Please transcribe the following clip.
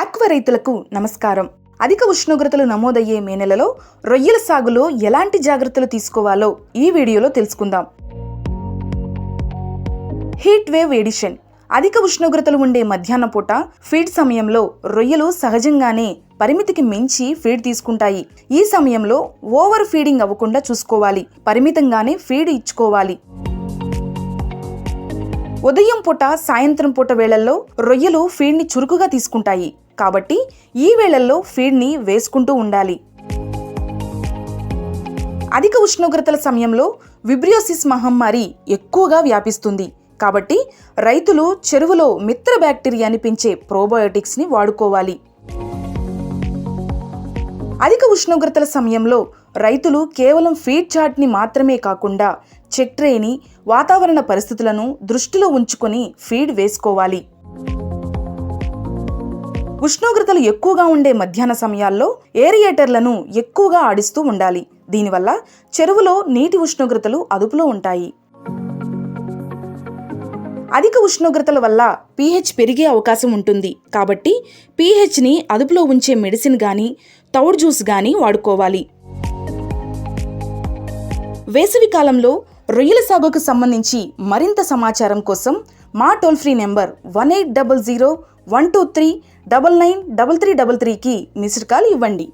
Aqua రైతులకు నమస్కారం. అధిక ఉష్ణోగ్రతలు నమోదయ్యే మే నెలలో రొయ్యల సాగులో ఎలాంటి జాగ్రత్తలు తీసుకోవాలో ఈ వీడియోలో తెలుసుకుందాం. Heat wave edition. అధిక ఉష్ణోగ్రతలు ఉండే మధ్యాహ్న పూట ఫీడ్ సమయంలో రొయ్యలు సహజంగానే పరిమితికి మించి ఫీడ్ తీసుకుంటాయి. ఈ సమయంలో ఓవర్ ఫీడింగ్ అవ్వకుండా చూసుకోవాలి. పరిమితంగానే ఫీడ్ ఇచ్చుకోవాలి. ఉదయం పూట సాయంత్రం పూట వేళల్లో రొయ్యలు ఫీడ్ని చురుకుగా తీసుకుంటాయి కాబట్టి ఈ వేళల్లో ఫీడ్ని వేసుకుంటూ ఉండాలి. అధిక ఉష్ణోగ్రతల సమయంలో విబ్రియోసిస్ మహమ్మారి ఎక్కువగా వ్యాపిస్తుంది కాబట్టి రైతులు చెరువులో మిత్ర బ్యాక్టీరియాని పెంచే ప్రోబయోటిక్స్ని వాడుకోవాలి. అధిక ఉష్ణోగ్రతల సమయంలో రైతులు కేవలం ఫీడ్ చార్ట్ని మాత్రమే కాకుండా చెక్ ట్రేని, వాతావరణ పరిస్థితులను దృష్టిలో ఉంచుకొని ఫీడ్ వేసుకోవాలి. ఉష్ణోగ్రతలు ఎక్కువగా ఉండే మధ్యాహ్న సమయాల్లో ఏరియేటర్లను ఎక్కువగా ఆడిస్తూ ఉండాలి. దీనివల్ల చెరువులో నీటి ఉష్ణోగ్రతలు అదుపులో ఉంటాయి. అధిక ఉష్ణోగ్రతల వల్ల pH పెరిగే అవకాశం ఉంటుంది కాబట్టి pHని అదుపులో ఉంచే మెడిసిన్ గాని తౌడు జ్యూస్ గాని వాడుకోవాలి. వేసవి కాలంలో రొయ్యల సాగుకు సంబంధించి మరింత సమాచారం కోసం మా టోల్ ఫ్రీ నెంబర్ 1800 123 9933కి మిస్డ్ కాల్ ఇవ్వండి.